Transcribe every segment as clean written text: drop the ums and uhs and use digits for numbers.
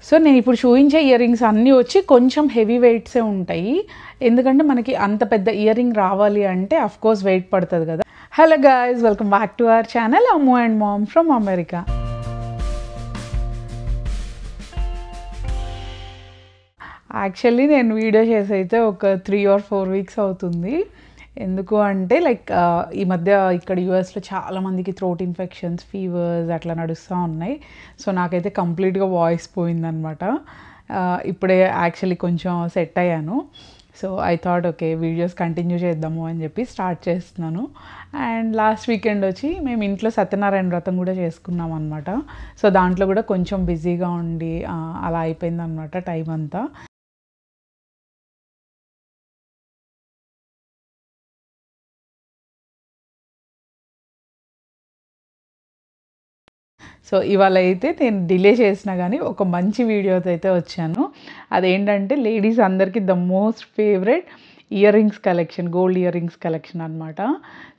So నేను ఇప్పుడు చూపించే ఇయర్ రింగ్స్ అన్నీ వచ్చి కొంచెం హెవీ వెయిట్సే ఉంటాయి. ఎందుకంటే మనకి అంత పెద్ద ఇయర్ రింగ్ రావాలి అంటే అఫ్కోర్స్ వెయిట్ పడుతుంది కదా. Hello guys, welcome back to our channel Ammu and mom from America. Actually నేను వీడియో చేసి అయితే ఒక 3 or 4 weeks అవుతుంది. ఎందుకు అంటే ఈ మధ్య ఇక్కడ యూఎస్లో చాలామందికి థ్రోట్ ఇన్ఫెక్షన్స్, ఫీవర్స్ అట్లా నడుస్తూ ఉన్నాయి. సో నాకైతే కంప్లీట్గా వాయిస్ పోయిందనమాట. ఇప్పుడే యాక్చువల్లీ కొంచెం సెట్ అయ్యాను. So I thought okay videos continue చేద్దాము అని చెప్పి స్టార్ట్ చేస్తున్నాను. అండ్ లాస్ట్ వీకెండ్ వచ్చి మేము ఇంట్లో సత్యనారాయణ వ్రతం కూడా చేసుకున్నాం అనమాట. సో దాంట్లో కూడా కొంచెం బిజీగా ఉండి అలా అయిపోయిందనమాట టైం అంతా. సో ఇవాళ అయితే నేను డిలే చేసినా కానీ ఒక మంచి వీడియోతో అయితే వచ్చాను. అదేంటంటే లేడీస్ అందరికీ the most favourite earrings collection, gold ear rings collection అనమాట.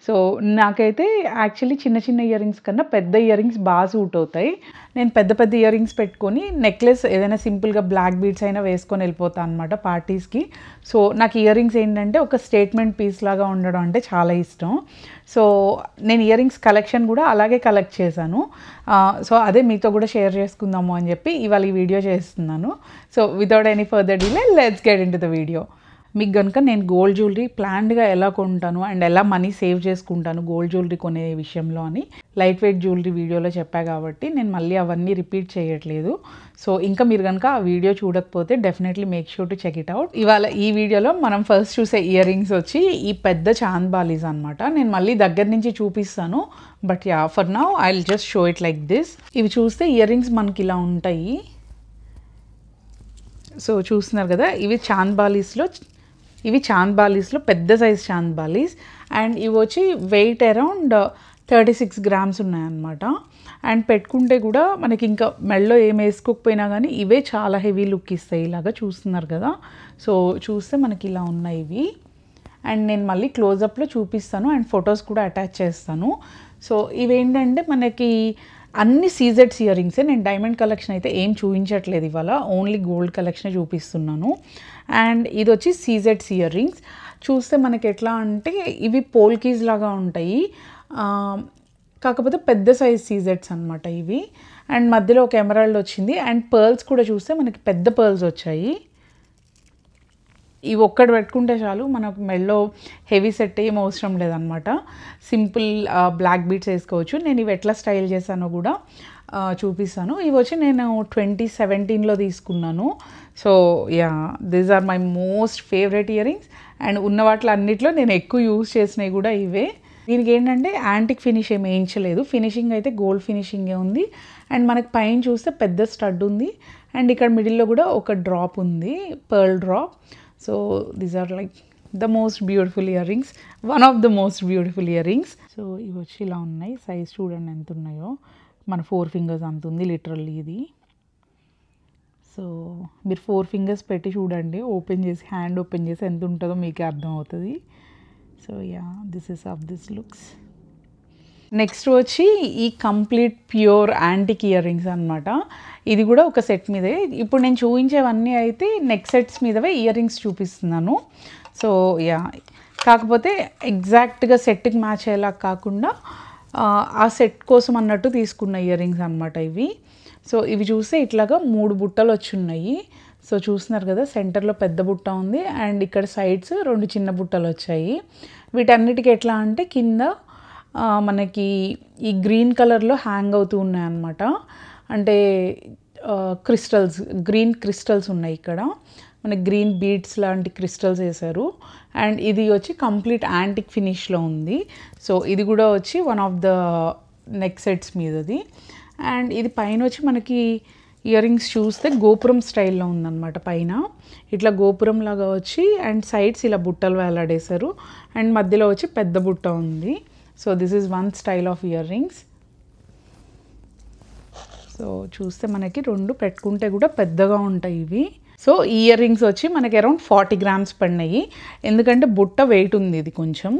సో నాకైతే యాక్చువల్లీ చిన్న చిన్న ఇయర్ రింగ్స్ కన్నా పెద్ద ఇయర్ రింగ్స్ బాగా సూట్ అవుతాయి. నేను పెద్ద పెద్ద ఇయర్ రింగ్స్ పెట్టుకొని నెక్లెస్ ఏదైనా సింపుల్గా బ్లాక్ బీడ్స్ అయినా వేసుకొని వెళ్ళిపోతాను అనమాట పార్టీస్కి. సో నాకు ఇయర్ రింగ్స్ ఏంటంటే ఒక స్టేట్మెంట్ పీస్ లాగా ఉండడం అంటే చాలా ఇష్టం. సో నేను ఇయర్ రింగ్స్ కలెక్షన్ కూడా అలాగే కలెక్ట్ చేశాను. సో అదే మీతో కూడా షేర్ చేసుకుందాము అని చెప్పి ఇవాళ ఈ వీడియో చేస్తున్నాను. So without any further delay let's get in to the video. మీకు కనుక నేను గోల్డ్ జ్యువెలరీ ప్లాన్డ్గా ఎలా కొంటాను అండ్ ఎలా మనీ సేవ్ చేసుకుంటాను గోల్డ్ జ్యువెలరీ కొనే విషయంలో అని లైట్ వెయిట్ జ్యువెలరీ వీడియోలో చెప్పా కాబట్టి నేను మళ్ళీ అవన్నీ రిపీట్ చేయట్లేదు. సో ఇంకా మీరు కనుక ఆ వీడియో చూడకపోతే definitely make sure to check it out. ఇవాళ ఈ వీడియోలో మనం ఫస్ట్ చూసే ఇయర్ రింగ్స్ వచ్చి ఈ పెద్ద చాంద్ బాలీస్ అనమాట. నేను మళ్ళీ దగ్గర నుంచి చూపిస్తాను, but yeah for now I will just show it like this. ఇవి చూస్తే ఇయర్ రింగ్స్ మనకి ఇలా ఉంటాయి. సో చూస్తున్నారు కదా, ఇవి చాంద్ బాలీస్లో పెద్ద సైజ్ చాంద్ బాలీస్. అండ్ ఇవి వచ్చి వెయిట్ అరౌండ్ 36 grams ఉన్నాయన్నమాట. అండ్ పెట్టుకుంటే కూడా మనకి ఇంకా మెడలో ఏం వేసుకోకపోయినా కానీ ఇవే చాలా హెవీ లుక్ ఇస్తాయి. ఇలాగా చూస్తున్నారు కదా. సో చూస్తే మనకి ఇలా ఉన్నాయి ఇవి. అండ్ నేను మళ్ళీ క్లోజప్లో చూపిస్తాను అండ్ ఫొటోస్ కూడా అటాచ్ చేస్తాను. సో ఇవేంటంటే మనకి అన్ని సీజెడ్స్ ఇయర్ రింగ్సే. నేను డైమండ్ కలెక్షన్ అయితే ఏం చూపించట్లేదు ఇవాళ, ఓన్లీ గోల్డ్ కలెక్షనే చూపిస్తున్నాను. అండ్ ఇది వచ్చి సీజెడ్స్ ఇయర్ రింగ్స్. చూస్తే మనకి ఎట్లా అంటే ఇవి పోల్కీస్ లాగా ఉంటాయి, కాకపోతే పెద్ద సైజ్ సీజెడ్స్ అనమాట ఇవి. అండ్ మధ్యలో ఒక ఎమరాల్డ్ వచ్చింది. అండ్ పర్ల్స్ కూడా చూస్తే మనకి పెద్ద పర్ల్స్ వచ్చాయి. ఇవి ఒక్కటి పెట్టుకుంటే చాలు, మనకు మెడలో హెవీ సెట్ ఏం అవసరం లేదనమాట. సింపుల్ బ్లాక్ బీడ్స్ వేసుకోవచ్చు. నేను ఇవి ఎట్లా స్టైల్ చేశానో కూడా చూపిస్తాను. ఇవి వచ్చి నేను 2017లో తీసుకున్నాను. So yeah these are my most favourite earrings. And ఉన్న వాటిలో అన్నిట్లో నేను ఎక్కువ యూజ్ చేసినవి కూడా ఇవే. దీనికి ఏంటంటే యాంటిక్ ఫినిష్ ఏమి వేయించలేదు, ఫినిషింగ్ అయితే గోల్డ్ ఫినిషింగే ఉంది. అండ్ మనకి పైన చూస్తే పెద్ద స్టడ్ ఉంది. అండ్ ఇక్కడ మిడిల్లో కూడా ఒక డ్రాప్ ఉంది, pearl drop. So these are like the most beautiful earrings, one of the most beautiful earrings. So ఇవి వచ్చి ఇలా ఉన్నాయి. సైజ్ చూడండి ఎంత ఉన్నాయో, మన 4 fingers అంత ఉంది లిటరల్లీ ఇది. సో మీరు 4 fingers పెట్టి చూడండి, ఓపెన్ చేసి హ్యాండ్ ఓపెన్ చేసి ఎంత ఉంటుందో మీకే అర్థం అవుతుంది. So yeah this is of this looks. Next వచ్చి ఈ complete pure antique ear rings అనమాట. ఇది కూడా ఒక సెట్ మీదే. ఇప్పుడు నేను చూపించేవన్నీ అయితే నెక్ సెట్స్ మీదవే ఇయర్ రింగ్స్ చూపిస్తున్నాను. సో యా కాకపోతే ఎగ్జాక్ట్గా సెట్కి మ్యాచ్ అయ్యేలా కాకుండా ఆ సెట్ కోసం అన్నట్టు తీసుకున్న ఇయర్ రింగ్స్ అనమాట ఇవి. సో ఇవి చూస్తే ఇట్లాగా 3 బుట్టలు వచ్చి ఉన్నాయి. సో చూస్తున్నారు కదా, సెంటర్లో పెద్ద బుట్ట ఉంది అండ్ ఇక్కడ సైడ్స్ 2 చిన్న బుట్టలు వచ్చాయి. వీటన్నిటికీ ఎట్లా అంటే కింద మనకి ఈ గ్రీన్ కలర్లో హ్యాంగ్ అవుతూ ఉన్నాయన్నమాట. అంటే గ్రీన్ క్రిస్టల్స్ ఉన్నాయి ఇక్కడ. మనకి గ్రీన్ బీడ్స్ లాంటి క్రిస్టల్స్ వేశారు. అండ్ ఇది వచ్చి కంప్లీట్ యాంటిక్ ఫినిష్లో ఉంది. సో ఇది కూడా వచ్చి one of the neck sets మీదది. అండ్ ఇది పైన వచ్చి మనకి ఇయర్ రింగ్స్ చూస్తే గోపురం స్టైల్లో ఉందన్నమాట. పైన ఇట్లా గోపురం లాగా వచ్చి అండ్ సైడ్స్ ఇలా బుట్టలు వేలాడేశారు. అండ్ మధ్యలో వచ్చి పెద్ద బుట్ట ఉంది. So this is one style of ear rings. So చూస్తే మనకి 2 పెట్టుకుంటే కూడా పెద్దగా ఉంటాయి ఇవి. సో ఈ ఇయర్ రింగ్స్ వచ్చి మనకి అరౌండ్ 40 గ్రామ్స్ పడినాయి. ఎందుకంటే బుట్ట వెయిట్ ఉంది, ఇది కొంచెం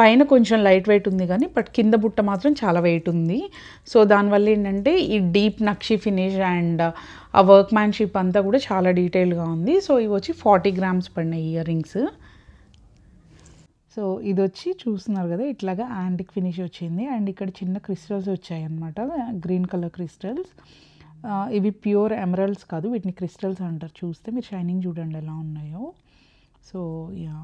పైన కొంచెం లైట్ వెయిట్ ఉంది కానీ బట్ కింద బుట్ట మాత్రం చాలా వెయిట్ ఉంది. సో దానివల్ల ఏంటంటే ఈ డీప్ నక్షి ఫినిష్ అండ్ ఆ వర్క్ మ్యాన్షిప్ అంతా కూడా చాలా డీటెయిల్గా ఉంది. సో ఇవి వచ్చి 40 గ్రామ్స్ పడినాయి ఇయర్ రింగ్స్. సో ఇది వచ్చి చూస్తున్నారు కదా, ఇట్లాగా యాంటిక్ ఫినిష్ వచ్చింది అండ్ ఇక్కడ చిన్న క్రిస్టల్స్ వచ్చాయి అన్నమాట, గ్రీన్ కలర్ క్రిస్టల్స్. ఇవి ప్యూర్ ఎమరల్డ్స్ కాదు, వీటిని క్రిస్టల్స్ అంటారు. చూస్తే మీరు షైనింగ్ చూడండి ఎలా ఉన్నాయో. సో యా,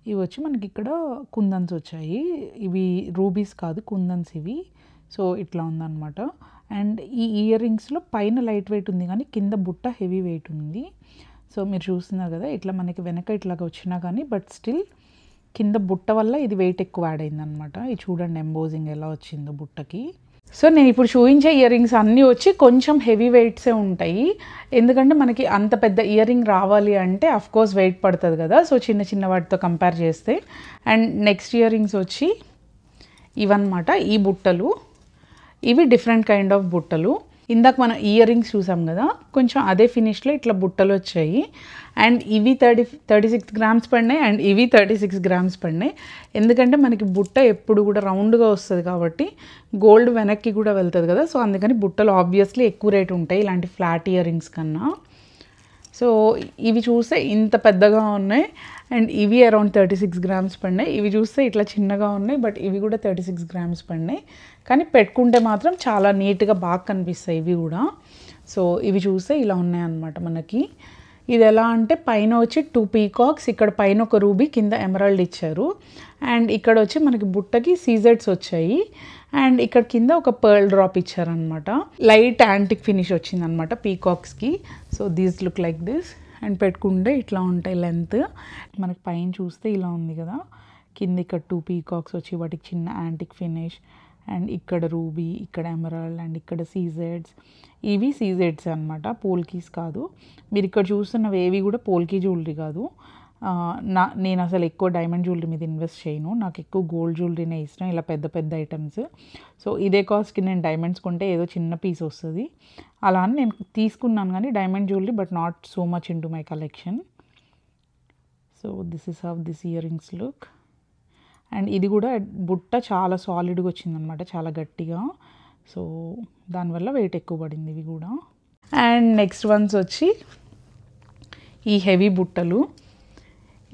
ఇవి వచ్చి మనకి ఇక్కడ కుందన్స్ వచ్చాయి. ఇవి రూబీస్ కాదు, కుందన్స్ ఇవి. సో ఇట్లా ఉందన్నమాట. అండ్ ఈ ఇయర్ రింగ్స్లో పైన లైట్ వెయిట్ ఉంది కానీ కింద బుట్ట హెవీ వెయిట్ ఉంది. సో మీరు చూస్తున్నారు కదా, ఇట్లా మనకి వెనక ఇట్లాగా వచ్చినా కానీ బట్ స్టిల్ కింద బుట్ట వల్ల ఇది వెయిట్ ఎక్కువ యాడ్ అయిందనమాట. ఇది చూడండి ఎంబోజింగ్ ఎలా వచ్చిందో బుట్టకి. సో నేను ఇప్పుడు చూపించే ఇయర్ రింగ్స్ అన్నీ వచ్చి కొంచెం హెవీ వెయిట్సే ఉంటాయి. ఎందుకంటే మనకి అంత పెద్ద ఇయర్ రింగ్ రావాలి అంటే అఫ్కోర్స్ వెయిట్ పడుతుంది కదా. సో చిన్న చిన్న వాటితో కంపేర్ చేస్తే. అండ్ నెక్స్ట్ ఇయర్ రింగ్స్ వచ్చి ఇవన్నమాట, ఈ బుట్టలు. ఇవి డిఫరెంట్ కైండ్ ఆఫ్ బుట్టలు. ఇందాక మనం ఇయర్ రింగ్స్ చూసాం కదా, కొంచెం అదే ఫినిష్లో ఇట్లా బుట్టలు వచ్చాయి. అండ్ ఇవి 36 గ్రామ్స్ పడినాయి అండ్ ఇవి 36 గ్రామ్స్ పడినాయి. ఎందుకంటే మనకి బుట్ట ఎప్పుడు కూడా రౌండ్గా వస్తుంది కాబట్టి గోల్డ్ వెనక్కి కూడా వెళ్తుంది కదా. సో అందుకని బుట్టలు ఆబ్వియస్లీ ఎక్కువ రేట్ ఉంటాయి ఇలాంటి ఫ్లాట్ ఇయర్ రింగ్స్ కన్నా. సో ఇవి చూస్తే ఇంత పెద్దగా ఉన్నాయి అండ్ ఇవి అరౌండ్ 36 గ్రామ్స్ పడినాయి. ఇవి చూస్తే ఇట్లా చిన్నగా ఉన్నాయి బట్ ఇవి కూడా 36 గ్రామ్స్ పడినాయి. కానీ పెట్టుకుంటే మాత్రం చాలా నీట్గా బాగా కనిపిస్తాయి ఇవి కూడా. సో ఇవి చూస్తే ఇలా ఉన్నాయన్నమాట మనకి. ఇది ఎలా అంటే పైన వచ్చి 2 పీకాక్స్, ఇక్కడ పైన ఒక రూబీ, కింద ఎమరాల్డ్ ఇచ్చారు. అండ్ ఇక్కడ వచ్చి మనకి బుట్టకి సీజెడ్స్ వచ్చాయి అండ్ ఇక్కడ కింద ఒక పర్ల్ డ్రాప్ ఇచ్చారనమాట. లైట్ యాంటిక్ ఫినిష్ వచ్చిందనమాట పీకాక్స్కి. So these look like this. And పెట్టుకుంటే ఇట్లా ఉంటాయి లెంత్. మనకి పైన చూస్తే ఇలా ఉంది కదా, కింద ఇక్కడ 2 పీకాక్స్ వచ్చి వాటికి చిన్న యాంటిక్ ఫినిష్ అండ్ ఇక్కడ రూబీ, ఇక్కడ ఎమరాల్డ్ అండ్ ఇక్కడ సీజెడ్స్. ఇవి సీజెడ్స్ అనమాట, పోల్కీస్ కాదు. మీరు ఇక్కడ చూస్తున్నవి ఏవి కూడా పోల్కీ జ్యువెలరీ కాదు. నేను అసలు ఎక్కువ డైమండ్ జ్యువెలరీ మీద ఇన్వెస్ట్ చేయను. నాకు ఎక్కువ గోల్డ్ జ్యువెలరీనే ఇష్టం, ఇలా పెద్ద పెద్ద ఐటమ్స్. సో ఇదే కాస్ట్కి నేను డైమండ్స్ కొంటే ఏదో చిన్న పీస్ వస్తుంది అలా అని నేను తీసుకున్నాను కానీ diamond jewellery, but not so much in to my collection. So this is how this ear rings look. And ఇది కూడా బుట్ట చాలా సాలిడ్గా వచ్చిందనమాట, చాలా గట్టిగా. సో దానివల్ల వెయిట్ ఎక్కువ పడింది ఇవి కూడా. అండ్ నెక్స్ట్ వన్స్ వచ్చి ఈ హెవీ బుట్టలు.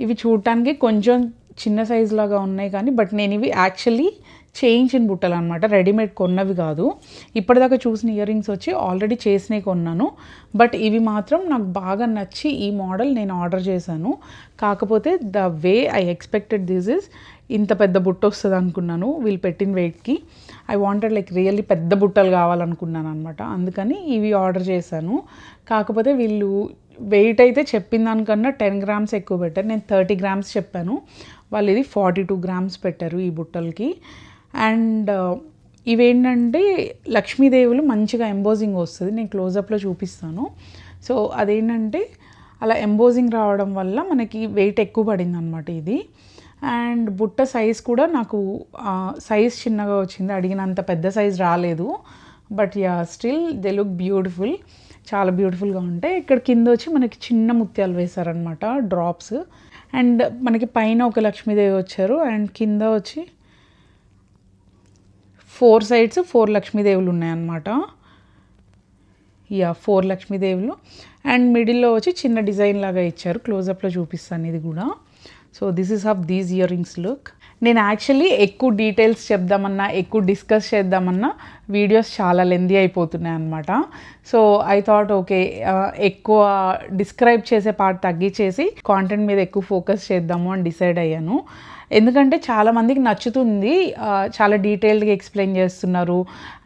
ఇవి చూడటానికి కొంచెం చిన్న సైజ్ లాగా ఉన్నాయి కానీ బట్ నేను ఇవి యాక్చువల్లీ చేయించిన బుట్టలు అనమాట, రెడీమేడ్ కొన్నవి కాదు. ఇప్పటిదాకా చూసిన ఇయర్ రింగ్స్ వచ్చి ఆల్రెడీ చేసినవి కొన్నాను. బట్ ఇవి మాత్రం నాకు బాగా నచ్చి ఈ మోడల్ నేను ఆర్డర్ చేశాను. కాకపోతే the way I expected this is ఇంత పెద్ద బుట్ట వస్తుంది అనుకున్నాను వీళ్ళు పెట్టిన వెయిట్కి. ఐ వాంటెడ్ లైక్ రియల్లీ పెద్ద బుట్టలు కావాలనుకున్నాను అనమాట. అందుకని ఇవి ఆర్డర్ చేశాను. కాకపోతే వీళ్ళు వెయిట్ అయితే చెప్పిన దానికన్నా 10 గ్రామ్స్ ఎక్కువ పెట్టారు. నేను 30 గ్రామ్స్ చెప్పాను, వాళ్ళు ఇది 42 గ్రామ్స్ పెట్టారు ఈ బుట్టలకి. అండ్ ఇవేంటంటే లక్ష్మీదేవులు మంచిగా ఎంబోజింగ్ వస్తుంది, నేను క్లోజప్లో చూపిస్తాను. సో అదేంటంటే అలా ఎంబోజింగ్ రావడం వల్ల మనకి వెయిట్ ఎక్కువ పడింది అనమాట ఇది. అండ్ బుట్ట సైజ్ కూడా నాకు సైజ్ చిన్నగా వచ్చింది, అడిగినంత పెద్ద సైజ్ రాలేదు. But yeah still they look beautiful, చాలా బ్యూటిఫుల్గా ఉంటాయి. ఇక్కడ కింద వచ్చి మనకి చిన్న ముత్యాలు వేశారనమాట, డ్రాప్స్. అండ్ మనకి పైన ఒక లక్ష్మీదేవి వచ్చారు అండ్ కింద వచ్చి 4 సైడ్స్ 4 లక్ష్మీదేవులు ఉన్నాయన్నమాట. యా 4 లక్ష్మీదేవులు. అండ్ మిడిల్లో వచ్చి చిన్న డిజైన్ లాగా ఇచ్చారు, క్లోజప్లో చూపిస్తాను ఇది కూడా. So this is how these ear rings look. నేను యాక్చువల్లీ ఎక్కువ డీటెయిల్స్ చెప్దామన్నా, ఎక్కువ డిస్కస్ చేద్దామన్నా వీడియోస్ చాలా లెందీ అయిపోతున్నాయి అనమాట. సో ఐ థాట్ ఓకే, ఎక్కువ డిస్క్రైబ్ చేసే పార్ట్ తగ్గించేసి కాంటెంట్ మీద ఎక్కువ ఫోకస్ చేద్దాము అని డిసైడ్ అయ్యాను. ఎందుకంటే చాలామందికి నచ్చుతుంది, చాలా డీటెయిల్డ్గా ఎక్స్ప్లెయిన్ చేస్తున్నారు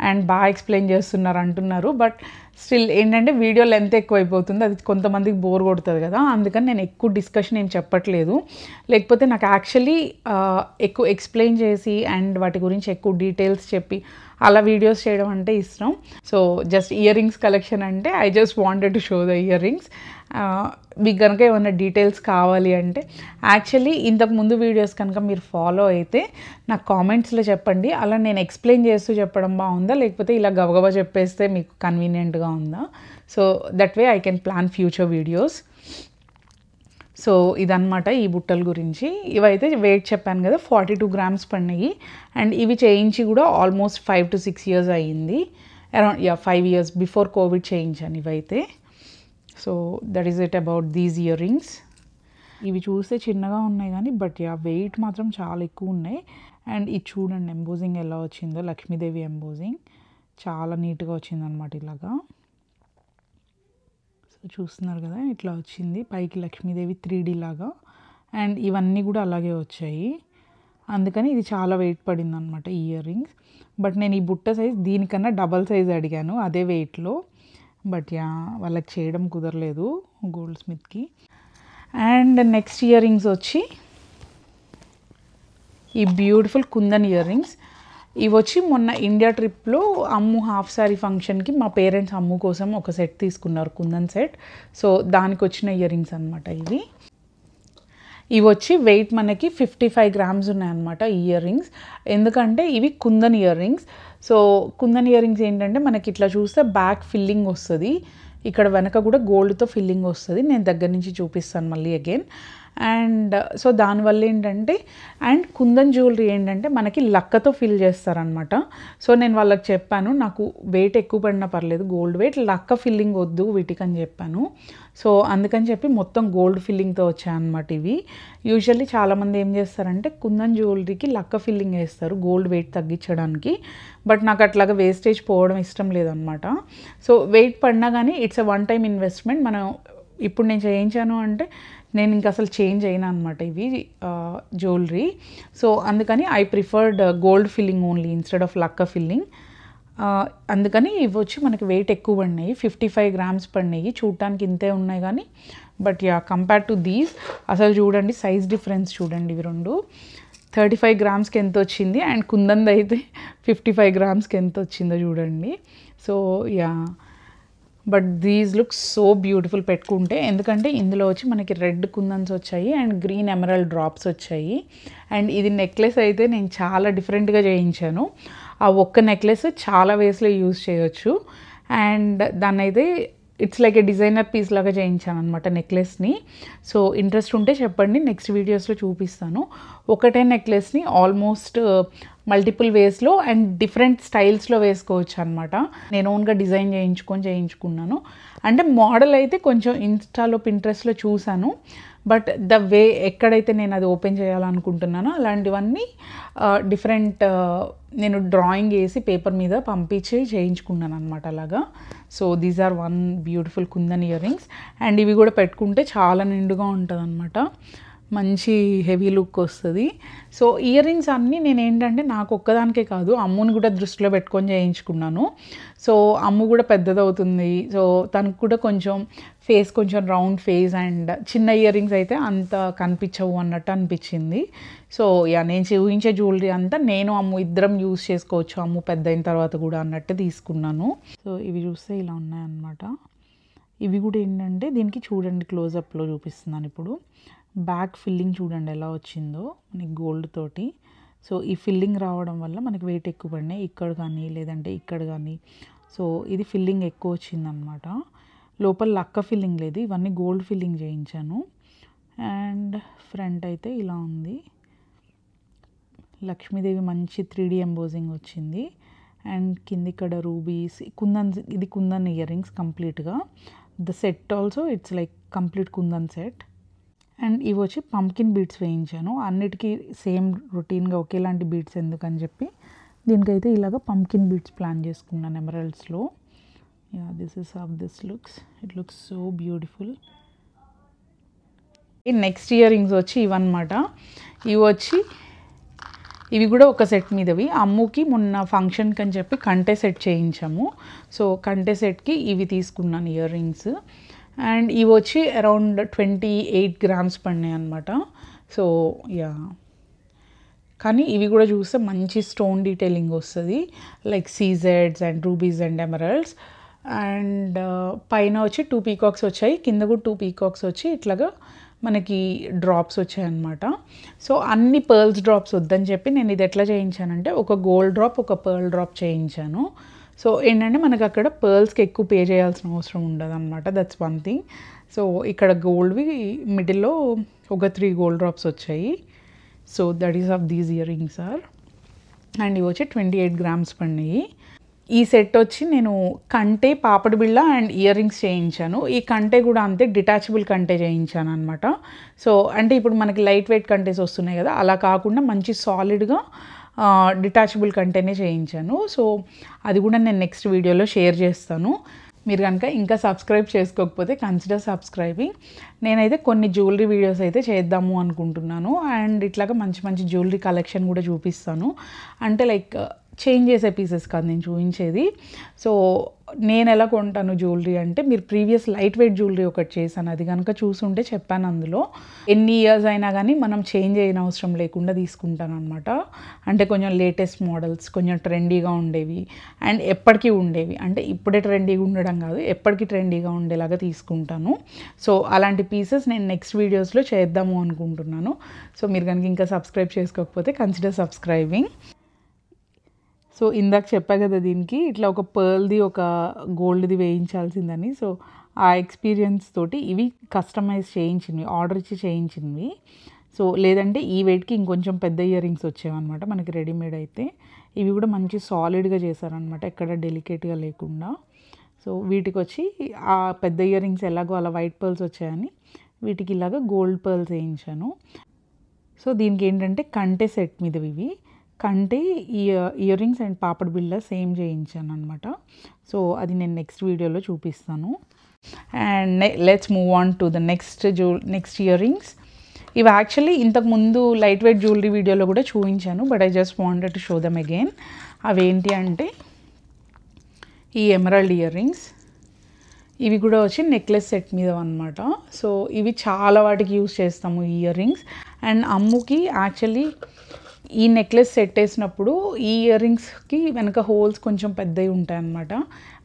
అండ్ బాగా ఎక్స్ప్లెయిన్ చేస్తున్నారు అంటున్నారు. బట్ స్టిల్ ఏంటంటే వీడియో లెంత్ ఎక్కువ అయిపోతుంది, అది కొంతమందికి బోర్ కొడుతుంది కదా. అందుకని నేను ఎక్కువ డిస్కషన్ ఏం చెప్పట్లేదు. లేకపోతే నాకు యాక్చువల్లీ ఎక్కువ ఎక్స్ప్లెయిన్ చేసి అండ్ వాటి గురించి ఎక్కువ డీటెయిల్స్ చెప్పి అలా వీడియోస్ చేయడం అంటే ఇష్టం. So just earrings collection అంటే I just wanted to show the earrings. మీకు కనుక ఏమైనా డీటెయిల్స్ కావాలి అంటే యాక్చువల్లీ ఇంతకు ముందు వీడియోస్ కనుక మీరు ఫాలో అయితే నాకు కామెంట్స్లో చెప్పండి. అలా నేను ఎక్స్ప్లెయిన్ చేస్తూ చెప్పడం బాగుందా, లేకపోతే ఇలా గబగబా చెప్పేస్తే మీకు కన్వీనియంట్గా ఉందా? So that way I can plan future videos. So ఇదన్నమాట ఈ బుట్టల గురించి. ఇవైతే వెయిట్ చెప్పాను కదా 42 grams పడినాయి. అండ్ ఇవి చేయించి కూడా ఆల్మోస్ట్ 5 to 6 years అయ్యింది. అరౌండ్ 5 years బిఫోర్ కోవిడ్ చేయించాను ఇవైతే. So that is it about these ear rings. ఇవి చూస్తే చిన్నగా ఉన్నాయి కానీ బట్ వెయిట్ మాత్రం చాలా ఎక్కువ ఉన్నాయి. అండ్ ఇది చూడండి ఎంబోజింగ్ ఎలా వచ్చిందో, లక్ష్మీదేవి ఎంబోజింగ్ చాలా నీట్గా వచ్చిందనమాట ఇలాగా. చూస్తున్నారు కదా ఇట్లా వచ్చింది, పైకి లక్ష్మీదేవి 3D లాగా. అండ్ ఇవన్నీ కూడా అలాగే వచ్చాయి, అందుకని ఇది చాలా వెయిట్ పడింది అనమాట ఈ ఇయర్ రింగ్స్. బట్ నేను ఈ బుట్ట సైజ్ దీనికన్నా డబల్ సైజ్ అడిగాను అదే వెయిట్లో. బట్ వాళ్ళకి చేయడం కుదరలేదు గోల్డ్ స్మిత్కి. అండ్ నెక్స్ట్ ఇయర్ రింగ్స్ వచ్చి ఈ బ్యూటిఫుల్ కుందన్ ఇయర్ రింగ్స్. ఇవి వచ్చి మొన్న ఇండియా ట్రిప్లో అమ్ము హాఫ్ సారీ ఫంక్షన్కి మా పేరెంట్స్ అమ్ము కోసం ఒక సెట్ తీసుకున్నారు, కుందన్ సెట్. సో దానికి వచ్చిన ఇయర్ రింగ్స్ అనమాట ఇవి. ఇవి వచ్చి వెయిట్ మనకి 55 grams ఉన్నాయన్నమాట ఈ ఇయర్ రింగ్స్. ఎందుకంటే ఇవి kundan earrings. So kundan ear rings ఏంటంటే మనకి ఇట్లా చూస్తే బ్యాక్ ఫిల్లింగ్ వస్తుంది, ఇక్కడ వెనక కూడా గోల్డ్తో ఫిల్లింగ్ వస్తుంది. నేను దగ్గర నుంచి చూపిస్తాను మళ్ళీ అగైన్. అండ్ సో దానివల్ల ఏంటంటే, అండ్ కుందన్ జ్యువెలరీ ఏంటంటే మనకి లక్కతో ఫిల్ చేస్తారనమాట. సో నేను వాళ్ళకి చెప్పాను నాకు వెయిట్ ఎక్కువ పడినా పర్లేదు, గోల్డ్ వెయిట్, లక్క ఫిల్లింగ్ వద్దు వీటికి అని చెప్పాను. సో అందుకని చెప్పి మొత్తం గోల్డ్ ఫిల్లింగ్తో వచ్చాయన్నమాట ఇవి. యూజువల్లీ చాలామంది ఏం చేస్తారంటే కుందన్ జ్యువెలరీకి లక్క ఫిల్లింగ్ వేస్తారు గోల్డ్ వెయిట్ తగ్గించడానికి. బట్ నాకు అట్లాగా వేస్టేజ్ పోవడం ఇష్టం లేదనమాట. సో వెయిట్ పడినా కానీ ఇట్స్ ఎ 1-time ఇన్వెస్ట్మెంట్. మనం ఇప్పుడు నేను చేయించాను అంటే నేను ఇంకా అసలు చేంజ్ అయినా అనమాట ఇవి జ్యువెలరీ. సో అందుకని I preferred gold filling only instead of లక్క ఫిల్లింగ్. అందుకని ఇవి వచ్చి మనకి వెయిట్ ఎక్కువ పడినాయి, 55 grams పడినాయి. చూడటానికి ఇంతే ఉన్నాయి కానీ బట్ కంపేర్ టు దీస్ అసలు చూడండి సైజ్ డిఫరెన్స్ చూడండి. ఇవి రెండు 35 grams ఎంత వచ్చింది, అండ్ కుందన్ది అయితే 55 grams ఎంత వచ్చిందో చూడండి. So but these look so beautiful పెట్టుకుంటే. ఎందుకంటే ఇందులో వచ్చి మనకి రెడ్ కుందన్స్ వచ్చాయి అండ్ గ్రీన్ ఎమరల్డ్ డ్రాప్స్ వచ్చాయి. అండ్ ఇది నెక్లెస్ అయితే నేను చాలా డిఫరెంట్గా చేయించాను. ఆ ఒక్క నెక్లెస్ చాలా వేస్లో యూజ్ చేయొచ్చు. అండ్ దాన్ని అయితే it's like a designer piece లాగా చేయించాను అనమాట నెక్లెస్ని. సో ఇంట్రెస్ట్ ఉంటే చెప్పండి, నెక్స్ట్ వీడియోస్లో చూపిస్తాను. ఒకటే నెక్లెస్ని ఆల్మోస్ట్ మల్టిపుల్ వేస్లో అండ్ డిఫరెంట్ స్టైల్స్లో వేసుకోవచ్చు అనమాట. నేను ఓన్గా డిజైన్ చేయించుకున్నాను. అంటే మోడల్ అయితే కొంచెం ఇన్స్టాలో పింట్రెస్ట్లో చూశాను, బట్ ద వే ఎక్కడైతే నేను అది ఓపెన్ చేయాలనుకుంటున్నానో అలాంటివన్నీ డిఫరెంట్ నేను డ్రాయింగ్ వేసి పేపర్ మీద పంపించి చేయించుకున్నాను అనమాట అలాగా. So these are one beautiful kundan earrings. And ఇవి కూడా పెట్టుకుంటే చాలా నిండుగా ఉంటుంది అనమాట, మంచి హెవీ లుక్ వస్తుంది. సో ఇయర్ రింగ్స్ అన్నీ నేను ఏంటంటే నాకు ఒక్కదానికే కాదు అమ్ముని కూడా దృష్టిలో పెట్టుకొని చేయించుకున్నాను. సో అమ్ము కూడా పెద్దదవుతుంది, సో తనకు కూడా కొంచెం ఫేస్ కొంచెం రౌండ్ ఫేస్ అండ్ చిన్న ఇయర్ రింగ్స్ అయితే అంత కనిపించవు అన్నట్టు అనిపించింది. సో నేను చూపించే జ్యువెలరీ అంతా నేను అమ్ము ఇద్దరం యూజ్ చేసుకోవచ్చు, అమ్ము పెద్ద అయిన తర్వాత కూడా అన్నట్టు తీసుకున్నాను. సో ఇవి చూస్తే ఇలా ఉన్నాయన్నమాట. ఇవి కూడా ఏంటంటే దీనికి చూడండి క్లోజప్లో చూపిస్తున్నాను ఇప్పుడు. బ్యాక్ ఫిల్లింగ్ చూడండి ఎలా వచ్చిందో మనకి గోల్డ్ తోటి. సో ఈ ఫిల్లింగ్ రావడం వల్ల మనకి వెయిట్ ఎక్కువ పడినాయి ఇక్కడ కానీ లేదంటే ఇక్కడ కానీ. సో ఇది ఫిల్లింగ్ ఎక్కువ వచ్చిందనమాట. లోపల లక్క ఫిల్లింగ్ లేదు, ఇవన్నీ గోల్డ్ ఫిల్లింగ్ చేయించాను. అండ్ ఫ్రంట్ అయితే ఇలా ఉంది, లక్ష్మీదేవి మంచి 3D ఎంబోజింగ్ వచ్చింది. అండ్ కింద ఇక్కడ రూబీస్ కుందన్, ఇది కుందన్ ఇయర్ రింగ్స్ కంప్లీట్గా. The set also it's like complete kundan set. And ఇవి వచ్చి పంకిన్ బీడ్స్ వేయించాను, అన్నిటికీ సేమ్ రొటీన్గా ఒకేలాంటి బీడ్స్ ఎందుకని చెప్పి దీనికైతే ఇలాగ పంకిన్ బీడ్స్ ప్లాన్ చేసుకున్నాను ఎమరల్డ్స్లో. This is how this looks, it looks so beautiful. Next earrings వచ్చి ఇవన్నమాట. ఇవి కూడా ఒక సెట్ మీదవి. అమ్ముకి మొన్న ఫంక్షన్కి అని చెప్పి కంటే సెట్ చేయించాము. సో కంటే సెట్కి ఇవి తీసుకున్నాను ఇయర్ రింగ్స్. అండ్ ఇవి వచ్చి అరౌండ్ 28 grams పడినాయి అనమాట. సో కానీ ఇవి కూడా చూస్తే మంచి స్టోన్ డీటెయిలింగ్ వస్తుంది, లైక్ సీజెడ్స్ and rubies and emeralds. And పైన వచ్చి 2 పీకాక్స్ వచ్చాయి, కింద కూడా 2 పీకాక్స్ వచ్చి ఇట్లాగా మనకి డ్రాప్స్ వచ్చాయన్నమాట. సో అన్ని పర్ల్స్ డ్రాప్స్ వద్దని చెప్పి నేను ఇది ఎట్లా చేయించానంటే ఒక గోల్డ్ డ్రాప్ ఒక పర్ల్ డ్రాప్ చేయించాను. సో ఏంటంటే మనకు అక్కడ పర్ల్స్కి ఎక్కువ పే చేయాల్సిన అవసరం ఉండదు అనమాట. That's one thing. సో ఇక్కడ గోల్డ్వి మిడిల్లో ఒక 3 గోల్డ్ డ్రాప్స్ వచ్చాయి. So that is of these earrings are. And ఇవి వచ్చి 28 గ్రామ్స్ పడినాయి. ఈ సెట్ వచ్చి నేను కంటే, పాపడి బిళ్ళ అండ్ ఇయర్ రింగ్స్ చేయించాను. ఈ కంటే కూడా అంతే, డిటాచబుల్ కంటే చేయించాను అనమాట. సో అంటే ఇప్పుడు మనకి లైట్ వెయిట్ కంటేస్ వస్తున్నాయి కదా, అలా కాకుండా మంచి సాలిడ్గా డిటాచబుల్ కంటేనే చేయించాను. సో అది కూడా నేను నెక్స్ట్ వీడియోలో షేర్ చేస్తాను. మీరు కనుక ఇంకా సబ్స్క్రైబ్ చేసుకోకపోతే కన్సిడర్ సబ్స్క్రైబింగ్. నేనైతే కొన్ని జ్యువెలరీ వీడియోస్ అయితే చేద్దాము అనుకుంటున్నాను. అండ్ ఇట్లాగా మంచి మంచి జ్యువెలరీ కలెక్షన్ కూడా చూపిస్తాను. అంటే లైక్ చేంజ్ చేసే పీసెస్ కాదు నేను చూపించేది. సో నేను ఎలా కొంటాను జ్యువెలరీ అంటే, మీరు ప్రీవియస్ లైట్ వెయిట్ జ్యువెలరీ ఒకటి చేశాను, అది కనుక చూసుంటే చెప్పాను అందులో. ఎన్ని ఇయర్స్ అయినా కానీ మనం చేంజ్ అయిన అవసరం లేకుండా తీసుకుంటాను అనమాట. అంటే కొంచెం లేటెస్ట్ మోడల్స్, కొంచెం ట్రెండీగా ఉండేవి అండ్ ఎప్పటికీ ఉండేవి. అంటే ఇప్పుడే ట్రెండీగా ఉండడం కాదు, ఎప్పటికీ ట్రెండీగా ఉండేలాగా తీసుకుంటాను. సో అలాంటి పీసెస్ నేను నెక్స్ట్ వీడియోస్లో చేద్దాము అనుకుంటున్నాను. సో మీరు కనుక ఇంకా సబ్స్క్రైబ్ చేసుకోకపోతే కన్సిడర్ సబ్స్క్రైబింగ్. సో ఇందాక చెప్పా కదా దీనికి ఇట్లా ఒక పర్ల్ది ఒక గోల్డ్ది వేయించాల్సిందని. సో ఆ ఎక్స్పీరియన్స్ తోటి ఇవి కస్టమైజ్ చేయించినవి, ఆర్డర్ ఇచ్చి చేయించినవి. సో లేదంటే ఈ వెయిట్కి ఇంకొంచెం పెద్ద ఇయర్ రింగ్స్ వచ్చేవన్నమాట మనకి రెడీమేడ్ అయితే. ఇవి కూడా మంచి సాలిడ్గా చేశారనమాట, ఎక్కడ డెలికేట్గా లేకుండా. సో వీటికి వచ్చి ఆ పెద్ద ఇయర్ రింగ్స్ ఎలాగో అలా వైట్ పర్ల్స్ వచ్చాయని వీటికి ఇలాగ గోల్డ్ పర్ల్స్ వేయించాను. సో దీనికి ఏంటంటే కంటే సెట్ మీద ఇవి కంటే ఇయర్ రింగ్స్ అండ్ పాపడ్ బిళ్ళ సేమ్ చేయించాను అనమాట. సో అది నేను నెక్స్ట్ వీడియోలో చూపిస్తాను. And let's move on to the next ear rings. ఇవి యాక్చువల్లీ ఇంతకుముందు లైట్ వెయిట్ జ్యువెలరీ వీడియోలో కూడా చూపించాను, but I just wanted to show them again. అవేంటి అంటే ఈ ఎమరాల్డ్ ఇయర్ రింగ్స్. ఇవి కూడా వచ్చి నెక్లెస్ సెట్ మీద అనమాట. సో ఇవి చాలా వాటికి యూస్ చేస్తాము ఈ ఇయర్ రింగ్స్. అండ్ అమ్ముకి యాక్చువల్లీ ఈ నెక్లెస్ సెట్ వేసినప్పుడు ఈ ఇయర్ రింగ్స్కి వెనక హోల్స్ కొంచెం పెద్దవి ఉంటాయి అన్నమాట.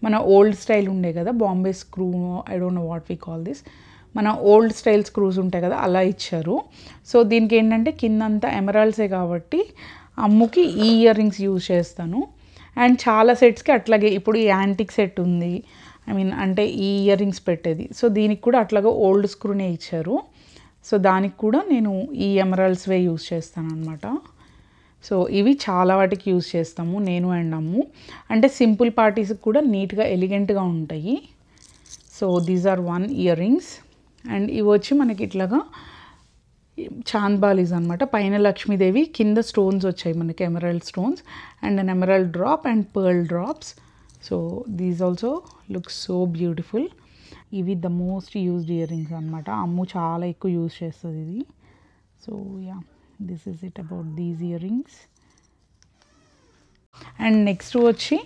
మన ఓల్డ్ స్టైల్ ఉండే కదా Bombay screw, I don't know what we call this, మన ఓల్డ్ స్టైల్ స్క్రూస్ ఉంటాయి కదా అలా ఇచ్చారు. సో దీనికి ఏంటంటే కిందంతా ఎమరాల్డ్సే కాబట్టి అమ్ముకి ఈ ఇయర్ రింగ్స్ యూజ్ చేస్తాను. అండ్ చాలా సెట్స్కి అట్లాగే, ఇప్పుడు ఈ యాంటిక్ సెట్ ఉంది, ఐ మీన్ అంటే ఈ ఇయర్ రింగ్స్ పెట్టేది. సో దీనికి కూడా అట్లాగా ఓల్డ్ స్క్రూనే ఇచ్చారు. సో దానికి కూడా నేను ఈ ఎమరాల్డ్స్వే యూజ్ చేస్తాను అనమాట. సో ఇవి చాలా వాటికి యూజ్ చేస్తాము నేను అండ్ అమ్ము. అంటే సింపుల్ పార్టీస్కి కూడా నీట్గా ఎలిగెంట్గా ఉంటాయి. So these are 1 earrings. And ఇవి వచ్చి మనకి ఇట్లాగా చాంద్బాలీస్ అనమాట. పైన లక్ష్మీదేవి, కింద స్టోన్స్ వచ్చాయి మనకి emerald stones and an emerald drop and pearl drops. So these also look so beautiful. ఇవి the most used earrings అనమాట. అమ్ము చాలా ఎక్కువ యూజ్ చేస్తుంది ఇది. So yeah, this is it about these earrings. And next వచ్చి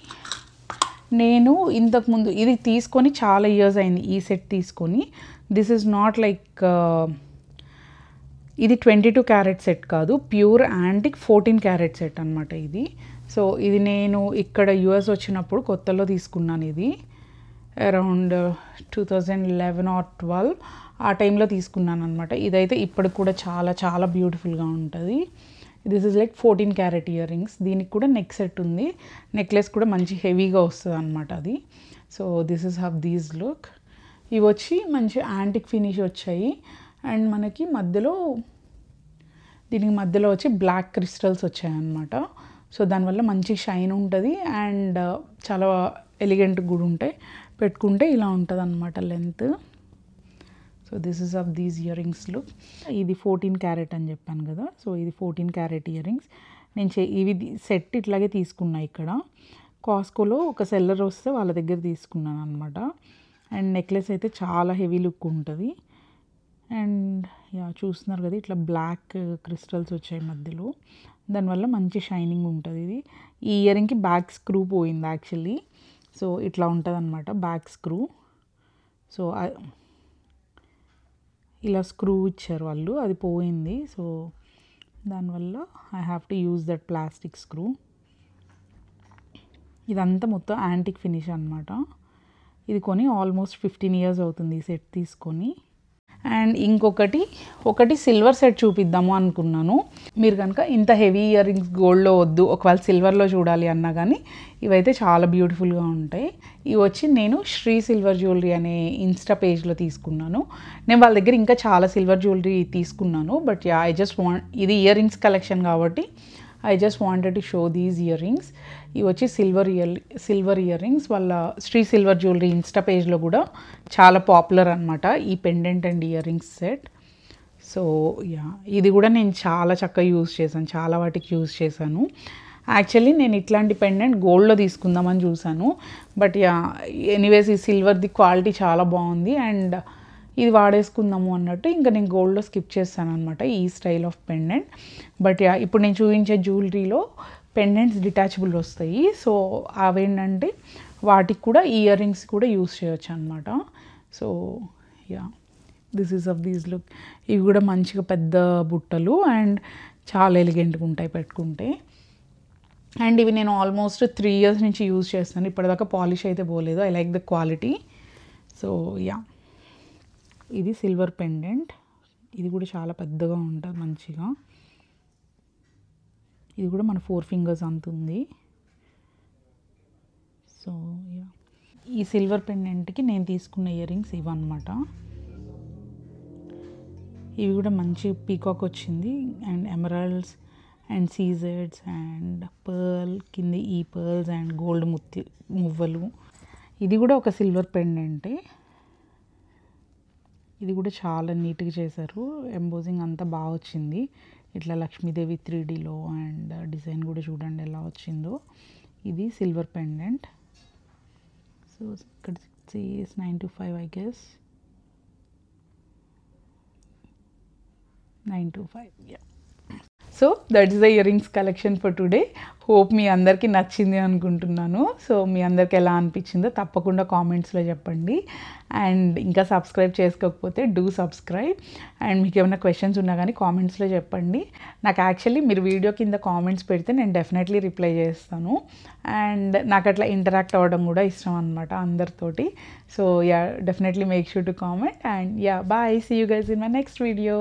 నేను ఇంతకుముందు ఇది తీసుకొని చాలా ఇయర్స్ అయింది, ఈ సెట్ తీసుకొని. దిస్ ఈజ్ నాట్ లైక్, ఇది 22 క్యారెట్ సెట్ కాదు, ప్యూర్ యాంటిక్ 14 క్యారెట్ సెట్ అనమాట ఇది. సో ఇది నేను ఇక్కడ యుఎస్ వచ్చినప్పుడు కొత్తలో తీసుకున్నాను. ఇది అరౌండ్ 2011 or 12 ఆ టైంలో తీసుకున్నాను అనమాట. ఇదైతే ఇప్పటికి కూడా చాలా చాలా బ్యూటిఫుల్గా ఉంటుంది. This is like 14 carrot ear rings. దీనికి కూడా నెక్ సెట్ ఉంది, నెక్లెస్ కూడా మంచి హెవీగా వస్తుంది అనమాట అది. So this is how these look. ఇవి వచ్చి మంచి యాంటిక్ ఫినిష్ వచ్చాయి. అండ్ మనకి మధ్యలో, దీనికి మధ్యలో వచ్చి బ్లాక్ క్రిస్టల్స్ వచ్చాయన్నమాట. సో దానివల్ల మంచి షైన్ ఉంటుంది అండ్ చాలా ఎలిగెంట్ కూడా ఉంటాయి. పెట్టుకుంటే ఇలా ఉంటుంది అనమాట length. So this is of these ear rings look. ఇది 14 క్యారెట్ అని చెప్పాను కదా, సో ఇది 14 క్యారెట్ ఇయర్ రింగ్స్. నేను ఇవి సెట్ ఇట్లాగే తీసుకున్నా. ఇక్కడ కాస్కోలో ఒక సెల్లర్ వస్తే వాళ్ళ దగ్గర తీసుకున్నాను అనమాట. అండ్ నెక్లెస్ అయితే చాలా హెవీ లుక్ ఉంటుంది. అండ్ యా చూస్తున్నారు కదా, ఇట్లా బ్లాక్ క్రిస్టల్స్ వచ్చాయి మధ్యలో, దానివల్ల మంచి షైనింగ్ ఉంటుంది. ఇది ఈ ఇయర్ రింగ్కి బ్యాక్ స్క్రూ పోయింది యాక్చువల్లీ. సో ఇట్లా ఉంటుంది అనమాట బ్యాక్ స్క్రూ. సో ఇలా స్క్రూ ఇచ్చారు వాళ్ళు, అది పోయింది. సో దానివల్ల I have to use that plastic screw. ఇదంతా మొత్తం యాంటిక్ ఫినిష్ అనమాట. ఇది కొని ఆల్మోస్ట్ 15 years అవుతుంది ఈ సెట్ తీసుకొని. అండ్ ఒకటి సిల్వర్ సెట్ చూపిద్దాము అనుకున్నాను. మీరు కనుక ఇంత హెవీ ఇయర్ రింగ్స్ గోల్డ్లో వద్దు, ఒకవేళ సిల్వర్లో చూడాలి అన్నా కానీ ఇవైతే చాలా బ్యూటిఫుల్గా ఉంటాయి. ఇవి వచ్చి నేను శ్రీ సిల్వర్ జ్యువెలరీ అనే ఇన్స్టా పేజ్లో తీసుకున్నాను. నేను వాళ్ళ దగ్గర ఇంకా చాలా సిల్వర్ జ్యువెలరీ తీసుకున్నాను. But yeah, I just want, ఇది ఇయర్ రింగ్స్ కలెక్షన్ కాబట్టి I just wanted to show these ear rings. ఇవి వచ్చి సిల్వర్ ఇయర్ రింగ్స్. వాళ్ళ శ్రీ సిల్వర్ జ్యువెలరీ ఇన్స్టా పేజ్లో కూడా చాలా పాపులర్ అనమాట ఈ pendant and ear rings set. So yeah, ఇది కూడా నేను చాలా చక్కగా యూజ్ చేశాను, చాలా వాటికి యూజ్ చేశాను. యాక్చువల్లీ నేను ఇట్లాంటి పెండెంట్ గోల్డ్లో తీసుకుందామని చూశాను. బట్ యా, ఎనీవేస్ ఈ సిల్వర్ది క్వాలిటీ చాలా బాగుంది అండ్ ఇది వాడేసుకుందాము అన్నట్టు ఇంకా నేను గోల్డ్లో స్కిప్ చేస్తాను అనమాట ఈ style of pendant. But yeah, ఇప్పుడు నేను చూపించే జ్యువెలరీలో పెండెంట్స్ డిటాచబుల్ వస్తాయి. సో అవేంటంటే వాటికి కూడా ఇయర్ రింగ్స్ కూడా యూస్ చేయొచ్చు అనమాట. So yeah, this is of these look. ఇవి కూడా మంచిగా పెద్ద బుట్టలు అండ్ చాలా ఎలిగెంట్గా ఉంటాయి పెట్టుకుంటే. అండ్ ఇవి నేను ఆల్మోస్ట్ 3 years నుంచి యూజ్ చేస్తాను. ఇప్పటిదాకా పాలిష్ అయితే పోలేదు. I like the quality. So yeah, ఇది సిల్వర్ పెండెంట్. ఇది కూడా చాలా పెద్దగా ఉంటుంది మంచిగా. ఇది కూడా మన 4 fingers అంత ఉంది. సో యా, ఈ సిల్వర్ పెండెంట్కి నేను తీసుకున్న ఇయర్ రింగ్స్ ఇవన్నమాట. ఇవి కూడా మంచి పీకాక్ వచ్చింది అండ్ ఎమరాల్డ్స్ అండ్ సీజర్డ్స్ అండ్ పర్ల్ కింద ఈ పర్ల్స్ అండ్ గోల్డ్ మువ్వలు. ఇది కూడా ఒక సిల్వర్ పెండెంటే. ఇది కూడా చాలా నీట్గా చేశారు. ఎంబోజింగ్ అంతా బాగా వచ్చింది. ఇట్లా లక్ష్మీదేవి 3Dలో అండ్ డిజైన్ కూడా చూడండి ఎలా వచ్చిందో. ఇది సిల్వర్ పెండెంట్. సో ఇక్కడ 925 I guess 925. Yeah, so that is the earrings collection for today. Hope మీ అందరికీ నచ్చింది అనుకుంటున్నాను. సో మీ అందరికి ఎలా అనిపించిందో తప్పకుండా కామెంట్స్లో చెప్పండి. అండ్ ఇంకా సబ్స్క్రైబ్ చేసుకోకపోతే డూ సబ్స్క్రైబ్. అండ్ మీకు ఏమైనా క్వశ్చన్స్ ఉన్నా కానీ కామెంట్స్లో చెప్పండి. నాకు యాక్చువల్లీ మీరు వీడియో కింద కామెంట్స్ పెడితే నేను డెఫినెట్లీ రిప్లై చేస్తాను. అండ్ నాకు అట్లా ఇంటరాక్ట్ అవ్వడం కూడా ఇష్టం అనమాట అందరితోటి. So yeah, definitely make sure to comment. And yeah, bye, see you guys in my next video.